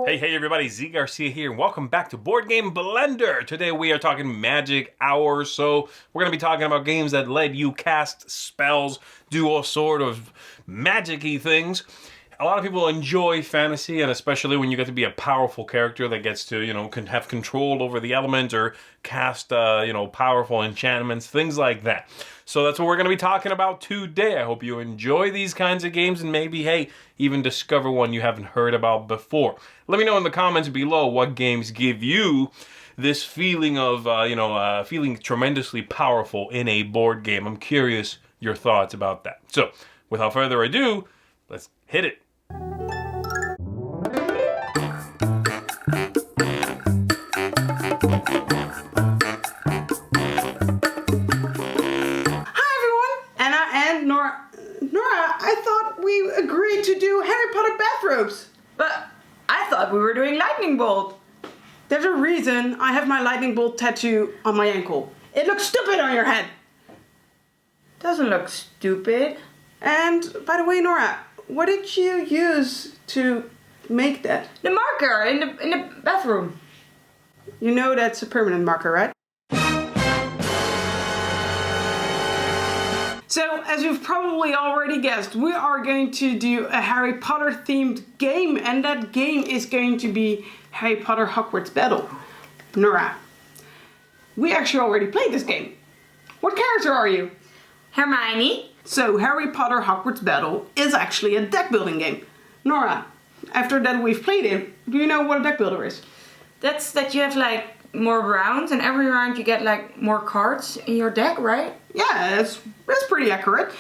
Hey everybody, Z Garcia here, and welcome back to Board Game Blender. Today we are talking Magic Hour, so we're going to be talking about games that let you cast spells, do all sort of magic-y things. A lot of people enjoy fantasy, and especially when you get to be a powerful character that gets to, can have control over the element or cast, powerful enchantments, things like that. So that's what we're going to be talking about today. I hope you enjoy these kinds of games and maybe, hey, even discover one you haven't heard about before. Let me know in the comments below what games give you this feeling of, feeling tremendously powerful in a board game. I'm curious your thoughts about that. So, without further ado, let's hit it. I thought we agreed to do Harry Potter bathrobes. But I thought we were doing lightning bolt. There's a reason I have my lightning bolt tattoo on my ankle. It looks stupid on your head. Doesn't look stupid. And by the way, Nora, what did you use to make that? The marker in the bathroom. You know that's a permanent marker, right? So, as you've probably already guessed, we are going to do a Harry Potter themed game, and that game is going to be Harry Potter Hogwarts Battle. Nora, we actually already played this game. What character are you? Hermione. So, Harry Potter Hogwarts Battle is actually a deck building game. Nora, after that we've played it, do you know what a deck builder is? That's that you have like more rounds, and every round you get like more cards in your deck, right? Yeah, that's pretty accurate.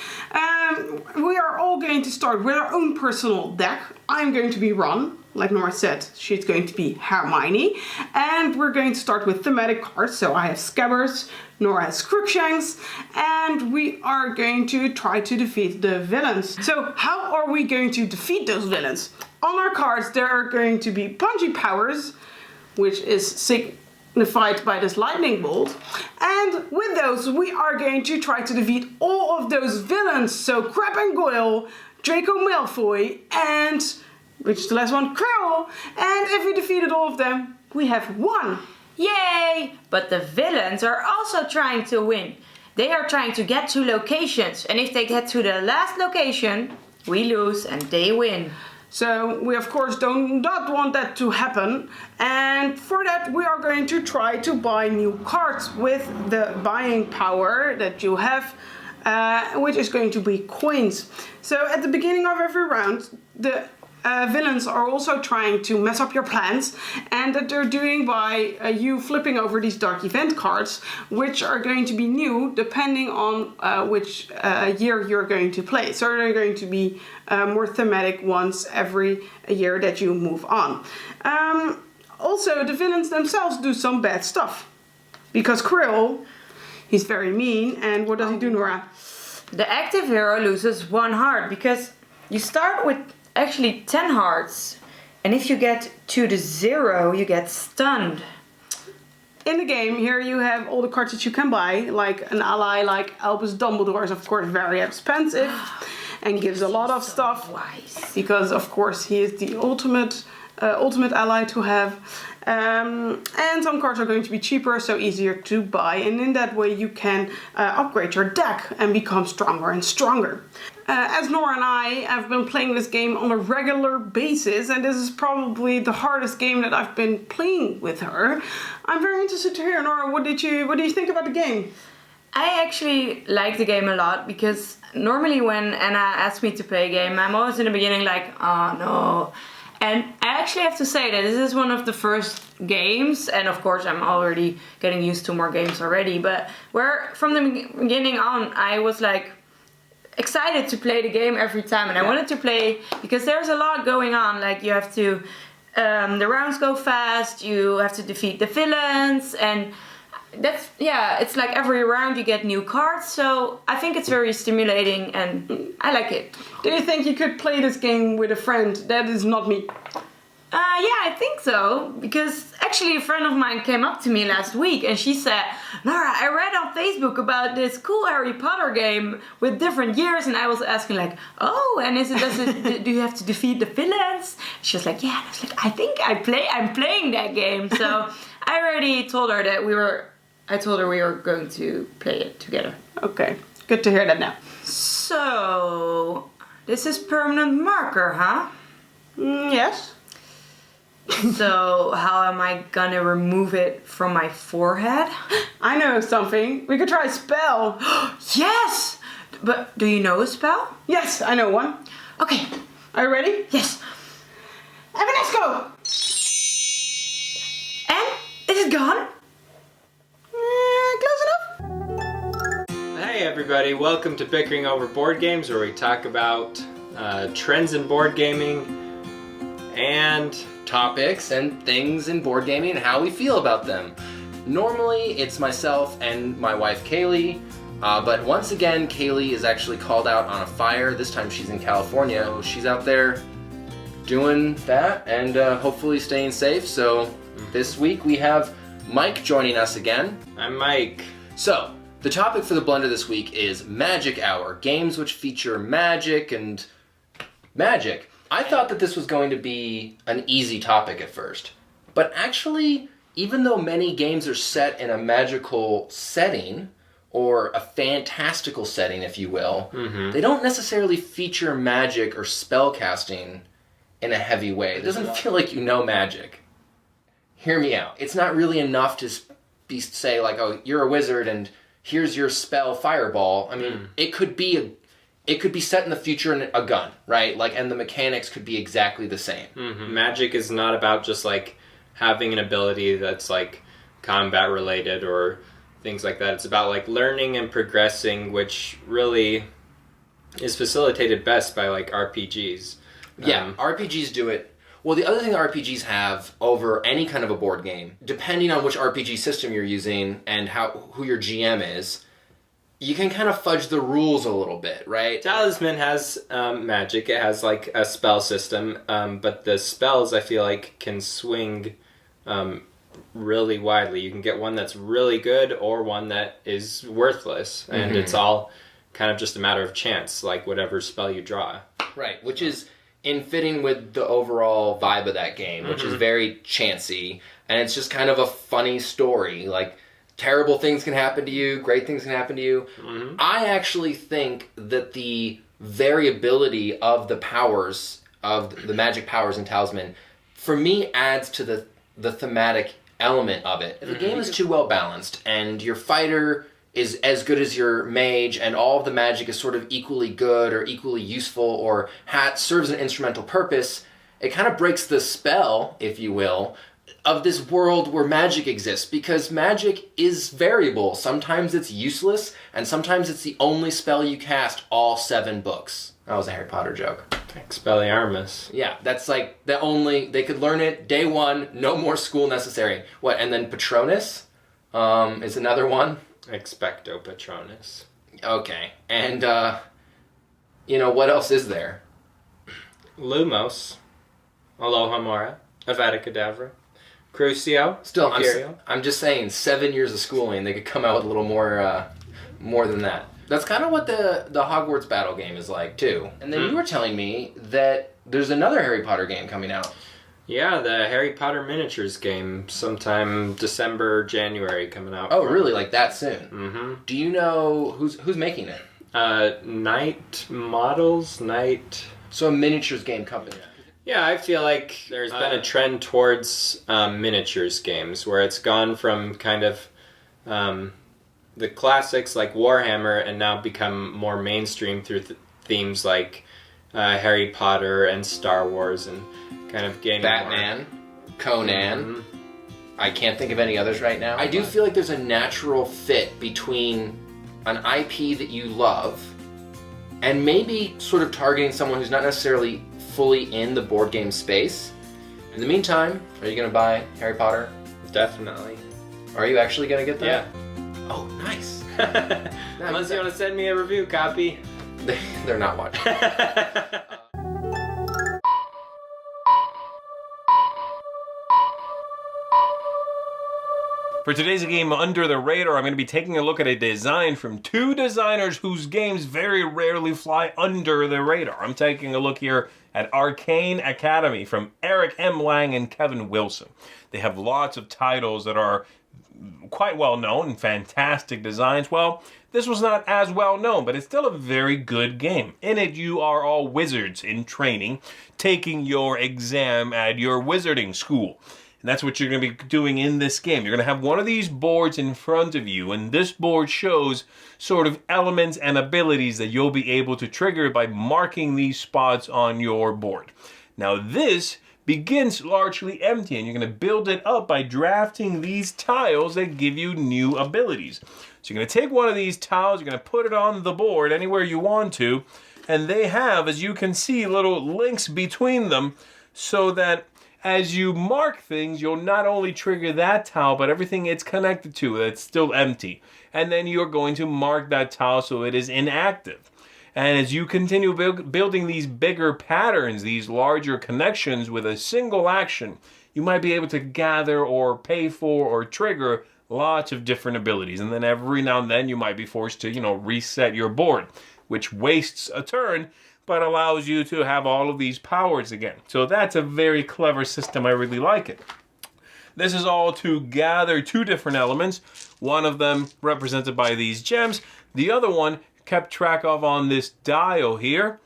We are all going to start with our own personal deck. I'm going to be Ron, like Nora said, she's going to be Hermione. And we're going to start with thematic cards. So I have Scabbers, Nora has Crookshanks, and we are going to try to defeat the villains. So how are we going to defeat those villains? On our cards there are going to be punchy powers, which is signified by this lightning bolt, and with those we are going to try to defeat all of those villains, so Crabbe and Goyle, Draco Malfoy, and which is the last one, Quirrell, and if we defeated all of them we have won. Yay! But the villains are also trying to win. They are trying to get to locations, and if they get to the last location we lose and they win. So we of course do not want that to happen, and for that we are going to try to buy new cards with the buying power that you have, which is going to be coins. So at the beginning of every round the villains are also trying to mess up your plans, and that they're doing by you flipping over these dark event cards, which are going to be new depending on which year you're going to play. So they're going to be more thematic ones every year that you move on. Also, the villains themselves do some bad stuff, because Quirrell, he's very mean, and what does he do, Nora? The active hero loses 1 heart because you start with actually 10 hearts, and if you get to the 0 you get stunned. In the game here you have all the cards that you can buy, like an ally like Albus Dumbledore is of course very expensive and gives a lot of stuff, because of course he is the ultimate ally to have. And some cards are going to be cheaper, so easier to buy, and in that way you can upgrade your deck and become stronger and stronger. As Nora and I have been playing this game on a regular basis, and this is probably the hardest game that I've been playing with her. I'm very interested to hear, Nora, what do you think about the game? I actually like the game a lot, because normally when Anna asks me to play a game, I'm always in the beginning like, oh no. And I actually have to say that this is one of the first games, and of course I'm already getting used to more games already, but where from the beginning on I was like excited to play the game every time, and I wanted to play because there's a lot going on. Like you have to, the rounds go fast, you have to defeat the villains, and that's, yeah, it's like every round you get new cards, so I think it's very stimulating and I like it. Do you think you could play this game with a friend that is not me? Yeah, I think so. Because actually a friend of mine came up to me last week and she said, Laura, I read on Facebook about this cool Harry Potter game with different years, and I was asking like, oh, and do you have to defeat the villains? She was like, yeah. And I was like, I think I'm playing that game. So I already told her that we were going to play it together. Okay, good to hear that now. So, this is permanent marker, huh? Yes. So, how am I gonna remove it from my forehead? I know something. We could try a spell. Yes! But do you know a spell? Yes, I know one. Okay. Are you ready? Yes. Evanesco! And? Is it gone? Close enough. Hey everybody, welcome to Bickering over board games, where we talk about trends in board gaming and topics and things in board gaming and how we feel about them. Normally it's myself and my wife Kaylee, but once again Kaylee is actually called out on a fire. This time she's in California. So she's out there doing that and hopefully staying safe. So this week we have Mike joining us again. I'm Mike. So the topic for the blender this week is Magic Hour, games which feature magic and magic. I thought that this was going to be an easy topic at first, but actually, even though many games are set in a magical setting, or a fantastical setting, if you will, they don't necessarily feature magic or spell casting in a heavy way. It doesn't feel like you know magic. Hear me out. It's not really enough to say like, oh, you're a wizard and here's your spell fireball. I mean, it could be set in the future in a gun, right? Like, and the mechanics could be exactly the same. Magic is not about just like having an ability that's like combat related or things like that. It's about like learning and progressing, which really is facilitated best by like RPGs. Yeah, RPGs do it. Well, the other thing that RPGs have over any kind of a board game, depending on which RPG system you're using and who your GM is, you can kind of fudge the rules a little bit, right? Talisman has magic. It has like a spell system, but the spells I feel like can swing really widely. You can get one that's really good or one that is worthless, and it's all kind of just a matter of chance, like whatever spell you draw. Right, which is in fitting with the overall vibe of that game, which is very chancy, and it's just kind of a funny story. Like, terrible things can happen to you, great things can happen to you. I actually think that the variability of the powers, of the magic powers in Talisman, for me adds to the thematic element of it. If the game is too well balanced and your fighter is as good as your mage and all of the magic is sort of equally good or equally useful or serves an instrumental purpose, it kind of breaks the spell, if you will, of this world where magic exists, because magic is variable. Sometimes it's useless, and sometimes it's the only spell you cast all 7 books. That was a Harry Potter joke. Expelliarmus. Yeah, that's like they could learn it day 1, no more school necessary. What, and then Patronus is another one? Expecto Patronus. Okay, and what else is there? Lumos. Alohomora. Avada Kedavra. Crucio. Still, Imperial. I'm just saying, 7 years of schooling, they could come out with a little more than that. That's kind of what the Hogwarts battle game is like, too. And then you were telling me that there's another Harry Potter game coming out. Yeah, the Harry Potter miniatures game, sometime December, January coming out. Oh, really? Like that soon? Do you know who's making it? Night Models, Night... So a miniatures game company. Yeah, I feel like there's been a trend towards miniatures games, where it's gone from kind of the classics like Warhammer and now become more mainstream through themes like Harry Potter and Star Wars and kind of gaining Batman, Conan. I can't think of any others right now. I do feel like there's a natural fit between an IP that you love and maybe sort of targeting someone who's not necessarily fully in the board game space. In the meantime, are you going to buy Harry Potter? Definitely. Are you actually going to get that? Yeah. Oh, nice. Unless you want to send me a review copy. They're not watching. For today's game, Under the Radar, I'm going to be taking a look at a design from two designers whose games very rarely fly under the radar. I'm taking a look here at Arcane Academy from Eric M. Lang and Kevin Wilson. They have lots of titles that are quite well known and fantastic designs. Well, this was not as well known, but it's still a very good game. In it, you are all wizards in training, taking your exam at your wizarding school. And that's what you're going to be doing in this game. You're going to have one of these boards in front of you, and this board shows sort of elements and abilities that you'll be able to trigger by marking these spots on your board. Now this begins largely empty, and you're going to build it up by drafting these tiles that give you new abilities. So you're going to take one of these tiles, you're going to put it on the board anywhere you want to, and they have, as you can see, little links between them so that as you mark things, you'll not only trigger that tile, but everything it's connected to that's still empty. And then you're going to mark that tile so it is inactive. And as you continue building these bigger patterns, these larger connections with a single action, you might be able to gather or pay for or trigger lots of different abilities. And then every now and then you might be forced to, reset your board, which wastes a turn, but allows you to have all of these powers again. So that's a very clever system. I really like it. This is all to gather two different elements. One of them represented by these gems. The other one kept track of on this dial here.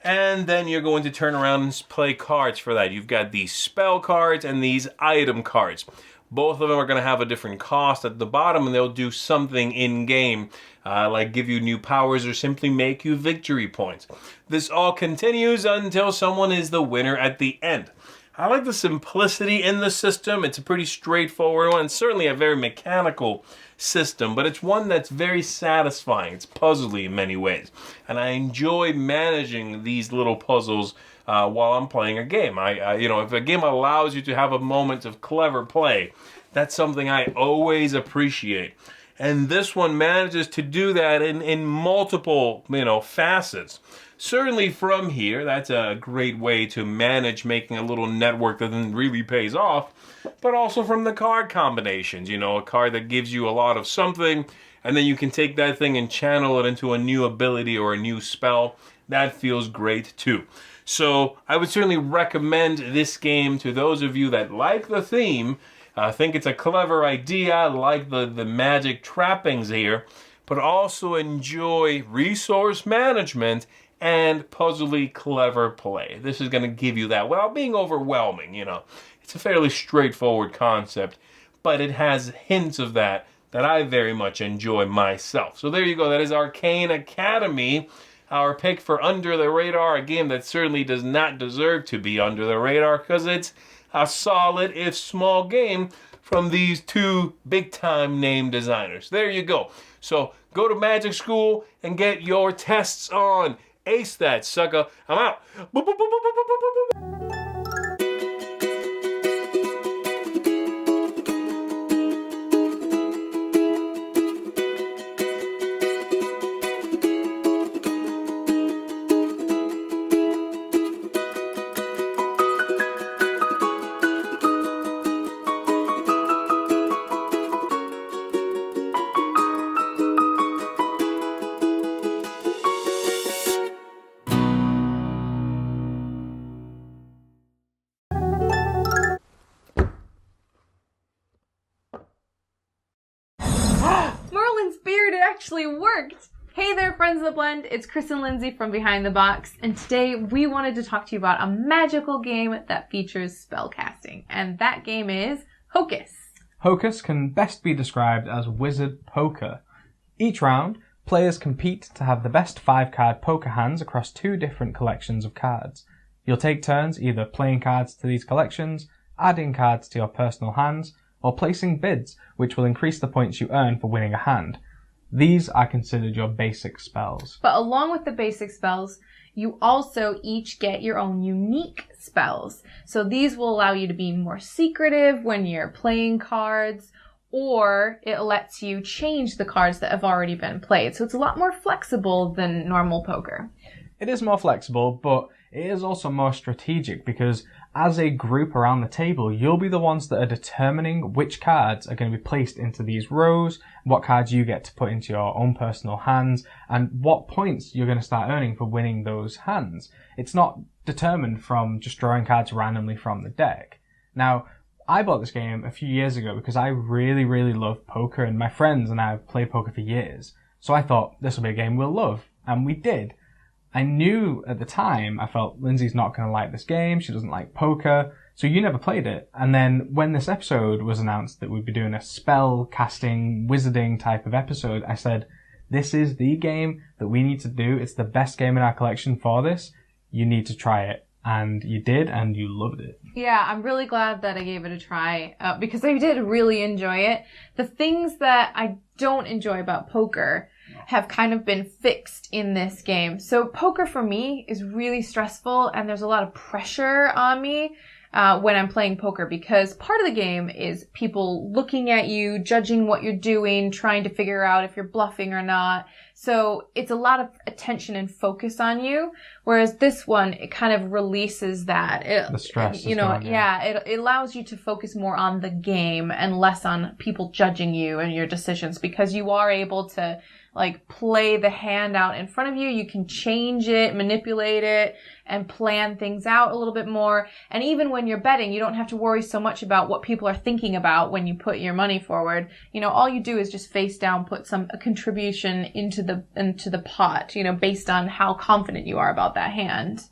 And then you're going to turn around and play cards for that. You've got these spell cards and these item cards. Both of them are going to have a different cost at the bottom, and they'll do something in-game, like give you new powers or simply make you victory points. This all continues until someone is the winner at the end. I like the simplicity in the system. It's a pretty straightforward one, certainly a very mechanical system, but it's one that's very satisfying. It's puzzly in many ways, and I enjoy managing these little puzzles while I'm playing a game. If a game allows you to have a moment of clever play, that's something I always appreciate. And this one manages to do that in multiple, facets. Certainly from here, that's a great way to manage making a little network that then really pays off. But also from the card combinations, a card that gives you a lot of something, and then you can take that thing and channel it into a new ability or a new spell. That feels great too. So I would certainly recommend this game to those of you that like the theme, think it's a clever idea, like the magic trappings here, but also enjoy resource management and puzzly clever play. This is going to give you that without being overwhelming, It's a fairly straightforward concept, but it has hints of that I very much enjoy myself. So there you go. That is Arcane Academy, our pick for Under the Radar, a game that certainly does not deserve to be under the radar because it's a solid, if small, game from these two big-time name designers. There you go. So go to Magic School and get your tests on. Ace that, sucker. I'm out. Boop, boop, boop, boop, boop, boop, boop, boop. Actually worked. Hey there, friends of the blend, it's Chris and Lindsay from Behind the Box, and today we wanted to talk to you about a magical game that features spellcasting, and that game is Hocus. Hocus can best be described as wizard poker. Each round, players compete to have the best 5-card poker hands across 2 different collections of cards. You'll take turns either playing cards to these collections, adding cards to your personal hands, or placing bids, which will increase the points you earn for winning a hand. These are considered your basic spells. But along with the basic spells, you also each get your own unique spells. So these will allow you to be more secretive when you're playing cards, or it lets you change the cards that have already been played. So it's a lot more flexible than normal poker. It is more flexible, but it is also more strategic because as a group around the table, you'll be the ones that are determining which cards are going to be placed into these rows, what cards you get to put into your own personal hands, and what points you're going to start earning for winning those hands. It's not determined from just drawing cards randomly from the deck. Now, I bought this game a few years ago because I really, really love poker, and my friends and I have played poker for years. So I thought this will be a game we'll love, and we did. I knew at the time, I felt Lindsay's not going to like this game, she doesn't like poker, so you never played it. And then when this episode was announced that we'd be doing a spell casting, wizarding type of episode, I said, this is the game that we need to do. It's the best game in our collection for this. You need to try it. And you did, and you loved it. Yeah, I'm really glad that I gave it a try because I did really enjoy it. The things that I don't enjoy about poker have kind of been fixed in this game. So poker for me is really stressful, and there's a lot of pressure on me when I'm playing poker because part of the game is people looking at you, judging what you're doing, trying to figure out if you're bluffing or not. So it's a lot of attention and focus on you, whereas this one, it kind of releases that. The stress. It allows you to focus more on the game and less on people judging you and your decisions because you are able to play the hand out in front of you. You can change it, manipulate it, and plan things out a little bit more. And even when you're betting, you don't have to worry so much about what people are thinking about when you put your money forward. All you do is just face down, put a contribution into the pot, based on how confident you are about that hand.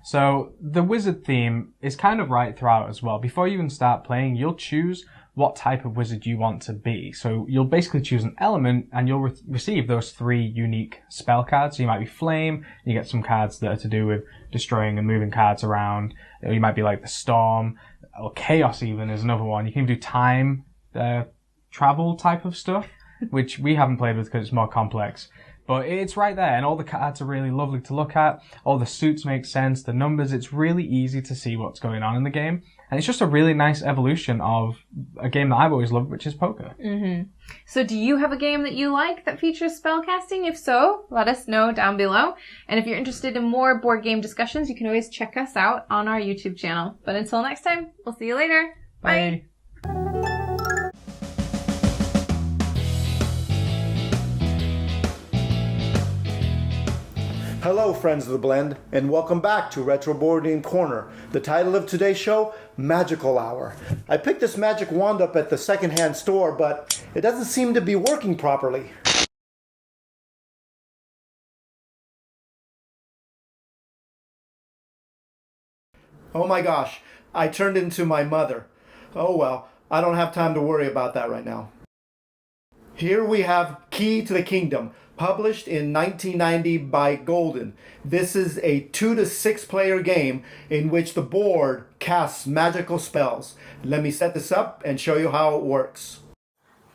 So the wizard theme is kind of right throughout as well. Before you even start playing, you'll choose what type of wizard you want to be. So you'll basically choose an element and you'll receive those 3 unique spell cards. So you might be flame, you get some cards that are to do with destroying and moving cards around. You might be like the storm, or chaos even is another one. You can even do time, travel type of stuff, which we haven't played with because it's more complex. But it's right there, and all the cards are really lovely to look at. All the suits make sense, the numbers, it's really easy to see what's going on in the game. And it's just a really nice evolution of a game that I've always loved, which is poker. Mm-hmm. So do you have a game that you like that features spellcasting? If so, let us know down below. And if you're interested in more board game discussions, you can always check us out on our YouTube channel. But until next time, we'll see you later. Bye. Hello, friends of the blend, and welcome back to Retro Board Game Corner. The title of today's show, Magical Hour. I picked this magic wand up at the secondhand store, but it doesn't seem to be working properly. Oh my gosh, I turned into my mother. Oh well, I don't have time to worry about that right now. Here we have Key to the Kingdom, published in 1990 by Golden. This is a 2 to 6 player game in which the board casts magical spells. Let me set this up and show you how it works.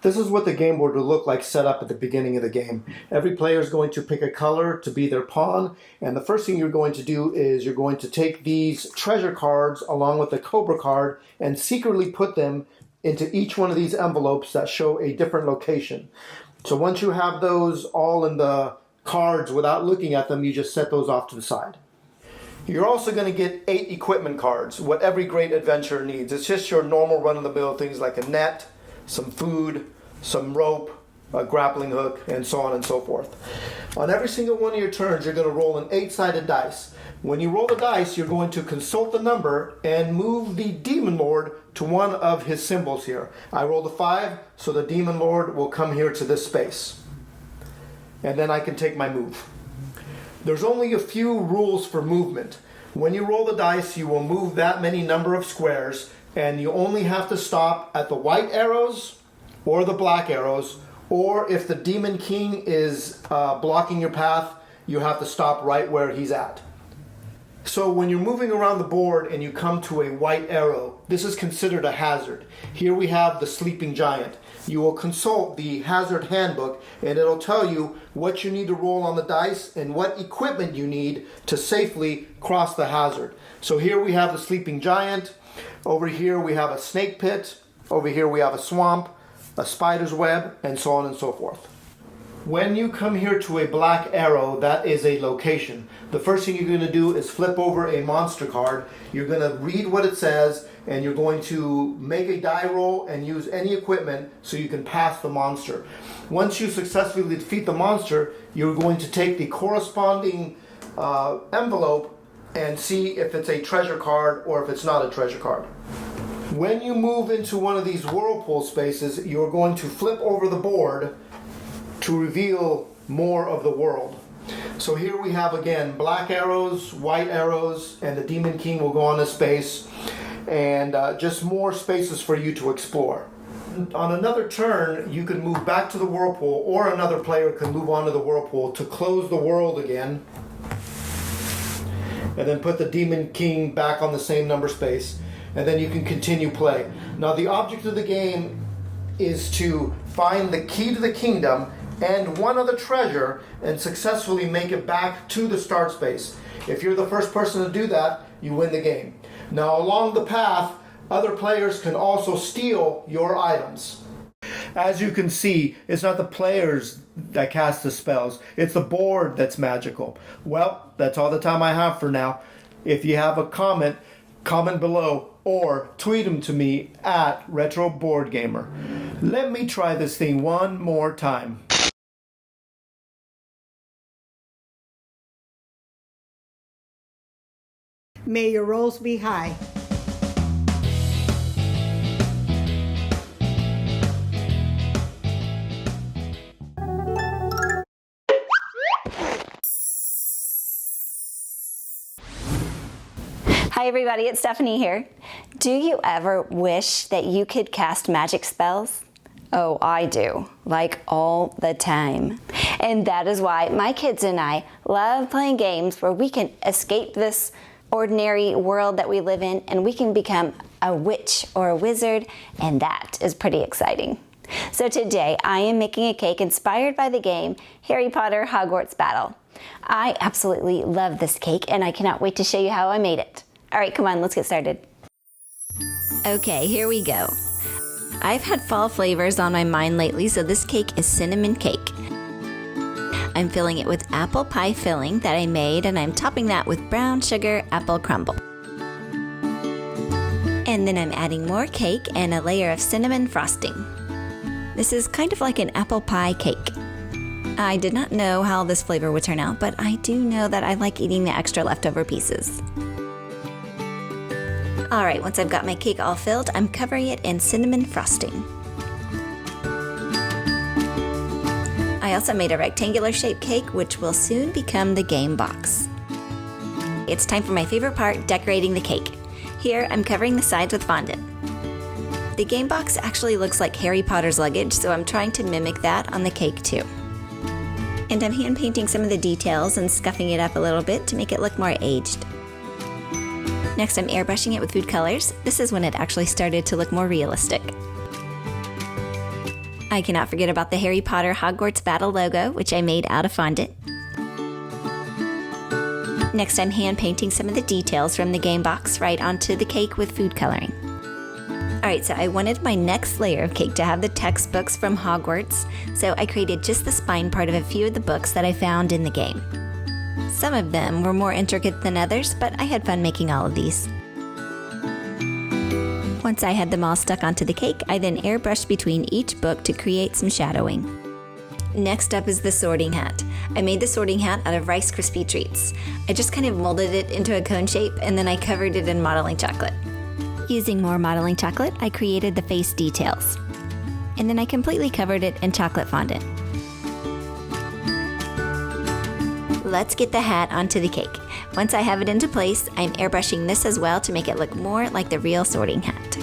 This is what the game board will look like set up at the beginning of the game. Every player is going to pick a color to be their pawn, and the first thing you're going to do is you're going to take these treasure cards along with the Cobra card and secretly put them into each one of these envelopes that show a different location. So once you have those all in the cards without looking at them, you just set those off to the side. You're also going to get 8 equipment cards, what every great adventurer needs. It's just your normal run-of-the-mill things like a net, some food, some rope, a grappling hook, and so on and so forth. On every single one of your turns, you're going to roll an 8-sided dice. When you roll the dice, you're going to consult the number and move the Demon Lord to one of his symbols here. I rolled a 5, so the Demon Lord will come here to this space. And then I can take my move. There's only a few rules for movement. When you roll the dice, you will move that many number of squares, and you only have to stop at the white arrows or the black arrows, or if the Demon King is blocking your path, you have to stop right where he's at. So when you're moving around the board and you come to a white arrow, this is considered a hazard. Here we have the Sleeping Giant. You will consult the hazard handbook and it'll tell you what you need to roll on the dice and what equipment you need to safely cross the hazard. So here we have the Sleeping Giant. Over here we have a snake pit. Over here we have a swamp, a spider's web, and so on and so forth. When you come here to a black arrow, that is a location. The first thing you're going to do is flip over a monster card. You're going to read what it says, and you're going to make a die roll and use any equipment so you can pass the monster. Once you successfully defeat the monster, you're going to take the corresponding envelope and see if it's a treasure card or if it's not a treasure card. When you move into one of these whirlpool spaces, you're going to flip over the board to reveal more of the world. So here we have again black arrows, white arrows, and the Demon King will go on a space, and just more spaces for you to explore. On another turn, you can move back to the whirlpool, or another player can move onto the whirlpool to close the world again, and then put the Demon King back on the same number space, and then you can continue play. Now the object of the game is to find the key to the kingdom and one other treasure and successfully make it back to the start space. If you're the first person to do that, you win the game. Now along the path, other players can also steal your items. As you can see, it's not the players that cast the spells, it's the board that's magical. Well, that's all the time I have for now. If you have a comment below or tweet them to me at RetroBoardGamer. Let me try this thing one more time. May your rolls be high. Hi everybody, it's Stephanie here. Do you ever wish that you could cast magic spells? Oh, I do, like all the time. And that is why my kids and I love playing games where we can escape this ordinary world that we live in and we can become a witch or a wizard, and that is pretty exciting. So today I am making a cake inspired by the game Harry Potter Hogwarts Battle. I absolutely love this cake and I cannot wait to show you how I made it. All right, come on, let's get started. Okay, here we go. I've had fall flavors on my mind lately, so this cake is cinnamon cake. I'm filling it with apple pie filling that I made, and I'm topping that with brown sugar apple crumble. And then I'm adding more cake and a layer of cinnamon frosting. This is kind of like an apple pie cake. I did not know how this flavor would turn out, but I do know that I like eating the extra leftover pieces. Alright, once I've got my cake all filled, I'm covering it in cinnamon frosting. I also made a rectangular shaped cake, which will soon become the game box. It's time for my favorite part, decorating the cake. Here, I'm covering the sides with fondant. The game box actually looks like Harry Potter's luggage, so I'm trying to mimic that on the cake too. And I'm hand painting some of the details and scuffing it up a little bit to make it look more aged. Next, I'm airbrushing it with food colors. This is when it actually started to look more realistic. I cannot forget about the Harry Potter Hogwarts Battle logo, which I made out of fondant. Next, I'm hand painting some of the details from the game box right onto the cake with food coloring. Alright, so I wanted my next layer of cake to have the textbooks from Hogwarts, so I created just the spine part of a few of the books that I found in the game. Some of them were more intricate than others, but I had fun making all of these. Once I had them all stuck onto the cake, I then airbrushed between each book to create some shadowing. Next up is the sorting hat. I made the sorting hat out of Rice Krispie treats. I just kind of molded it into a cone shape and then I covered it in modeling chocolate. Using more modeling chocolate, I created the face details. And then I completely covered it in chocolate fondant. Let's get the hat onto the cake. Once I have it into place, I'm airbrushing this as well to make it look more like the real sorting hat.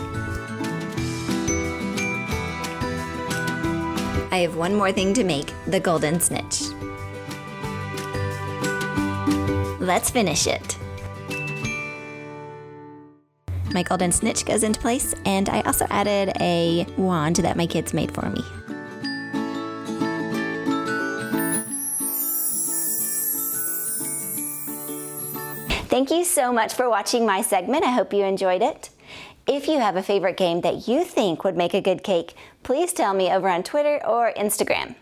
I have one more thing to make, the golden snitch. Let's finish it. My golden snitch goes into place, and I also added a wand that my kids made for me. Thank you so much for watching my segment. I hope you enjoyed it. If you have a favorite game that you think would make a good cake, please tell me over on Twitter or Instagram.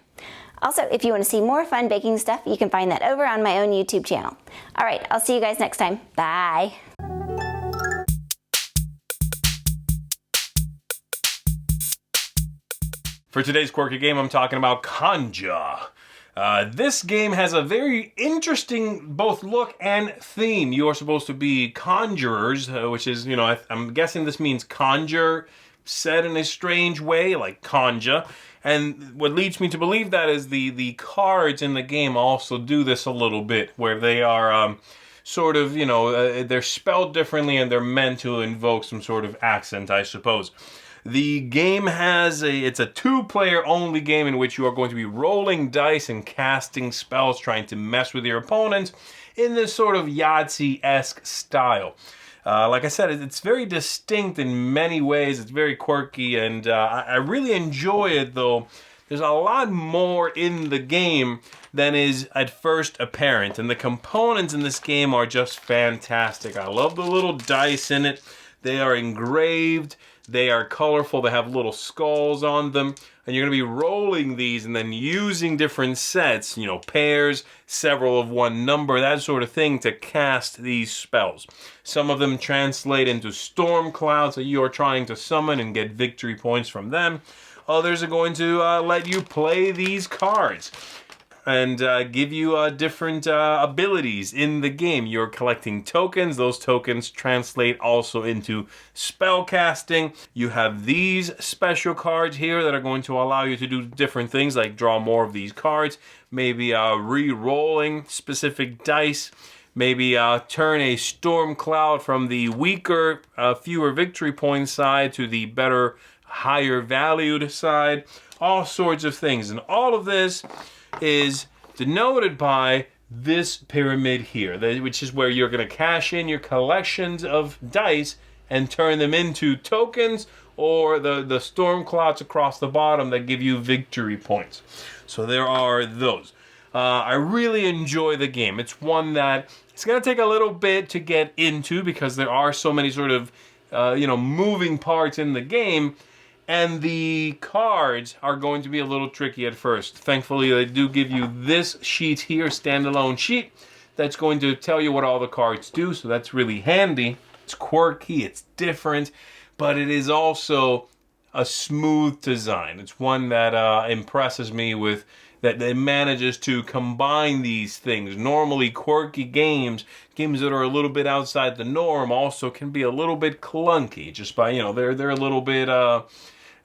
Also, if you want to see more fun baking stuff, you can find that over on my own YouTube channel. All right, I'll see you guys next time. Bye. For today's Quirky Game, I'm talking about Conja. This game has a very interesting both look and theme. You are supposed to be conjurers, which is, I'm guessing this means conjure, said in a strange way, like conja. And what leads me to believe that is the cards in the game also do this a little bit, where they are they're spelled differently and they're meant to invoke some sort of accent, I suppose. The game it's a 2-player only game in which you are going to be rolling dice and casting spells, trying to mess with your opponents in this sort of Yahtzee-esque style. Like I said, it's very distinct in many ways. It's very quirky, and I really enjoy it, though. There's a lot more in the game than is at first apparent, and the components in this game are just fantastic. I love the little dice in it. They are engraved. They are colorful. They have little skulls on them. And you're going to be rolling these and then using different sets, pairs, several of one number, that sort of thing, to cast these spells. Some of them translate into storm clouds that you are trying to summon and get victory points from them. Others are going to let you play these cards and give you different abilities in the game. You're collecting tokens. Those tokens translate also into spell casting. You have these special cards here that are going to allow you to do different things, like draw more of these cards, maybe re-rolling specific dice, maybe turn a storm cloud from the weaker, fewer victory point side to the better, higher valued side, all sorts of things. And all of this is denoted by this pyramid here, which is where you're going to cash in your collections of dice and turn them into tokens, or the storm clouds across the bottom that give you victory points. So there are those. I really enjoy the game. It's one that it's going to take a little bit to get into because there are so many sort of moving parts in the game. And the cards are going to be a little tricky at first. Thankfully, they do give you this sheet here, standalone sheet, that's going to tell you what all the cards do, so that's really handy. It's quirky, it's different, but it is also a smooth design. It's one that impresses me with that it manages to combine these things. Normally, quirky games that are a little bit outside the norm, also can be a little bit clunky, just by, they're a little bit...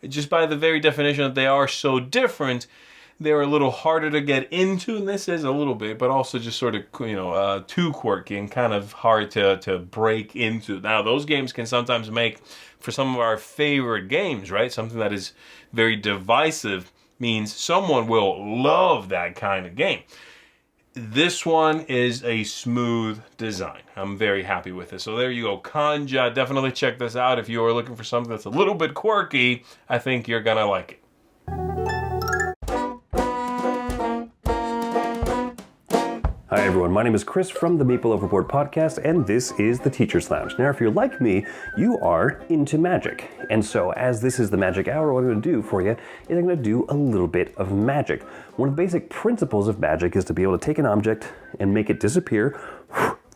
just by the very definition that they are so different, they're a little harder to get into, and this is a little bit, but also just sort of, too quirky and kind of hard to break into. Now, those games can sometimes make for some of our favorite games, right? Something that is very divisive means someone will love that kind of game. This one is a smooth design. I'm very happy with it. So there you go. Conja. Definitely check this out. If you are looking for something that's a little bit quirky, I think you're going to like it. Hi everyone, my name is Chris from the Maple Overboard podcast, and this is the Teacher's Lounge. Now, if you're like me, you are into magic. And so, as this is the magic hour, what I'm going to do for you is I'm going to do a little bit of magic. One of the basic principles of magic is to be able to take an object and make it disappear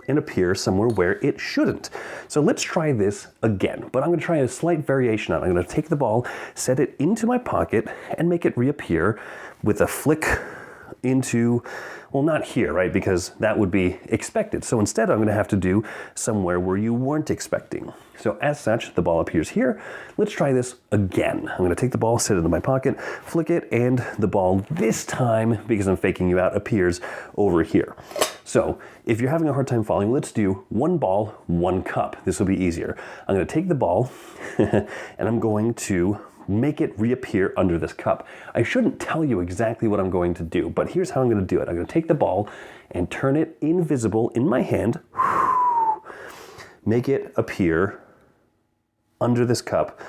and appear somewhere where it shouldn't. So let's try this again, but I'm going to try a slight variation on it. I'm going to take the ball, set it into my pocket, and make it reappear with a flick into, well, not here, right? Because that would be expected. So instead, I'm going to have to do somewhere where you weren't expecting. So as such, the ball appears here. Let's try this again. I'm going to take the ball, set it in my pocket, flick it, and the ball this time, because I'm faking you out, appears over here. So if you're having a hard time following, let's do one ball, one cup. This will be easier. I'm going to take the ball and I'm going to make it reappear under this cup. I shouldn't tell you exactly what I'm going to do, but here's how I'm going to do it. I'm going to take the ball and turn it invisible in my hand, make it appear under this cup.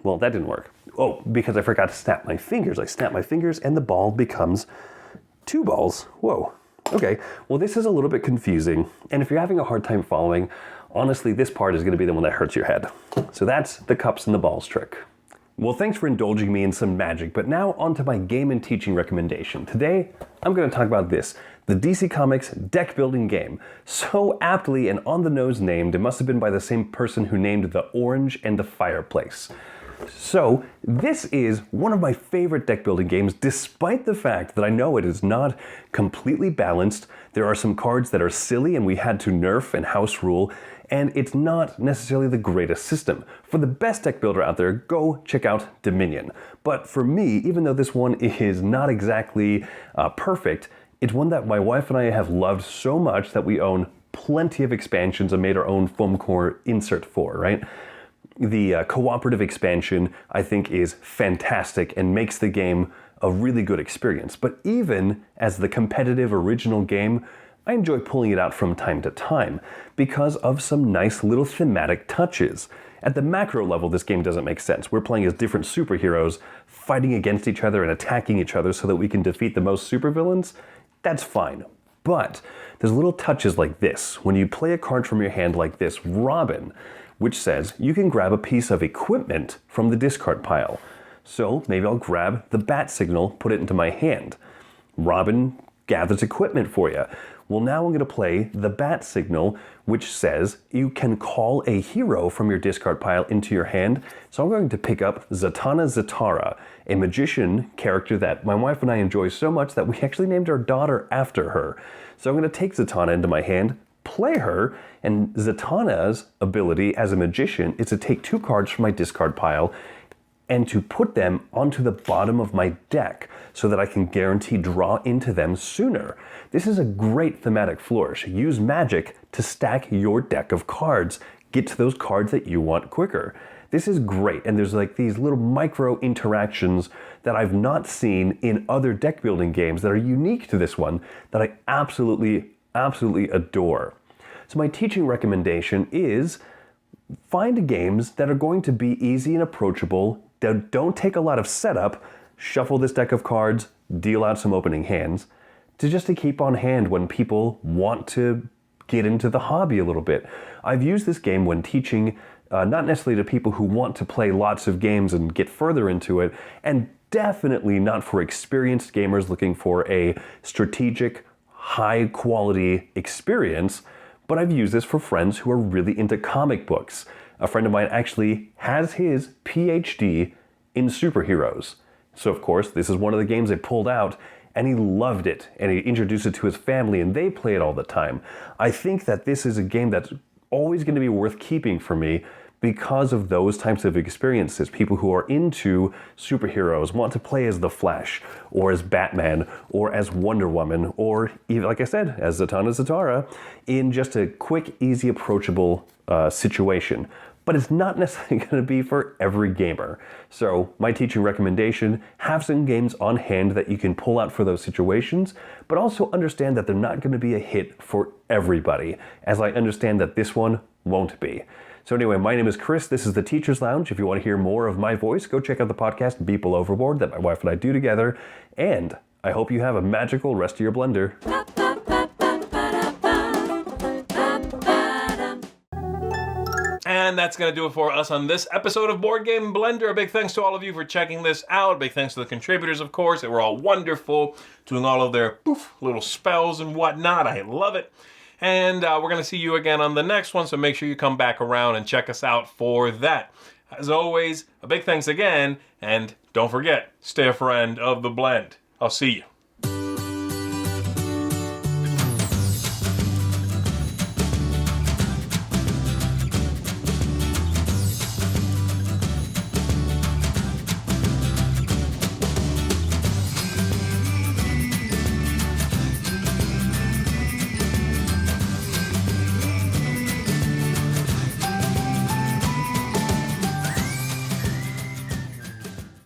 Well, that didn't work. Oh, because I forgot to snap my fingers. I snap my fingers and the ball becomes two balls. Whoa. Okay, well, this is a little bit confusing, and if you're having a hard time following, honestly, this part is going to be the one that hurts your head. So that's the cups and the balls trick. Well, thanks for indulging me in some magic, but now onto my game and teaching recommendation. Today, I'm going to talk about this, the DC Comics deck building game. So aptly and on the nose named, it must have been by the same person who named the orange and the fireplace. So, this is one of my favorite deck building games, despite the fact that I know it is not completely balanced. There are some cards that are silly and we had to nerf and house rule, and it's not necessarily the greatest system. For the best deck builder out there, go check out Dominion. But for me, even though this one is not exactly perfect, it's one that my wife and I have loved so much that we own plenty of expansions and made our own foam core insert for, right? The cooperative expansion, I think, is fantastic and makes the game a really good experience. But even as the competitive original game, I enjoy pulling it out from time to time because of some nice little thematic touches. At the macro level, this game doesn't make sense. We're playing as different superheroes, fighting against each other and attacking each other so that we can defeat the most supervillains. That's fine. But there's little touches like this. When you play a card from your hand like this, Robin, which says you can grab a piece of equipment from the discard pile. So maybe I'll grab the bat signal, put it into my hand. Robin gathers equipment for you. Well, now I'm going to play the bat signal, which says you can call a hero from your discard pile into your hand. So I'm going to pick up Zatanna Zatara, a magician character that my wife and I enjoy so much that we actually named our daughter after her. So I'm going to take Zatanna into my hand, play her, and Zatanna's ability as a magician is to take 2 cards from my discard pile and to put them onto the bottom of my deck so that I can guarantee draw into them sooner. This is a great thematic flourish. Use magic to stack your deck of cards. Get to those cards that you want quicker. This is great, and there's like these little micro interactions that I've not seen in other deck building games that are unique to this one that I absolutely adore. So my teaching recommendation is find games that are going to be easy and approachable, that don't take a lot of setup, shuffle this deck of cards, deal out some opening hands, to keep on hand when people want to get into the hobby a little bit. I've used this game when teaching, not necessarily to people who want to play lots of games and get further into it, and definitely not for experienced gamers looking for a strategic, high-quality experience, but I've used this for friends who are really into comic books. A friend of mine actually has his PhD in superheroes. So of course, this is one of the games I pulled out, and he loved it, and he introduced it to his family, and they play it all the time. I think that this is a game that's always going to be worth keeping for me because of those types of experiences. People who are into superheroes want to play as the Flash, or as Batman, or as Wonder Woman, or even, like I said, as Zatanna Zatara, in just a quick, easy, approachable situation. But it's not necessarily going to be for every gamer. So my teaching recommendation, have some games on hand that you can pull out for those situations, but also understand that they're not going to be a hit for everybody, as I understand that this one won't be. So anyway, my name is Chris. This is the Teacher's Lounge. If you want to hear more of my voice, go check out the podcast Beeple Overboard that my wife and I do together. And I hope you have a magical rest of your blender. And that's going to do it for us on this episode of Board Game Blender. A big thanks to all of you for checking this out. A big thanks to the contributors, of course. They were all wonderful, doing all of their little spells and whatnot. I love it. And we're going to see you again on the next one, so make sure you come back around and check us out for that. As always, a big thanks again, and don't forget, stay a friend of the blend. I'll see you.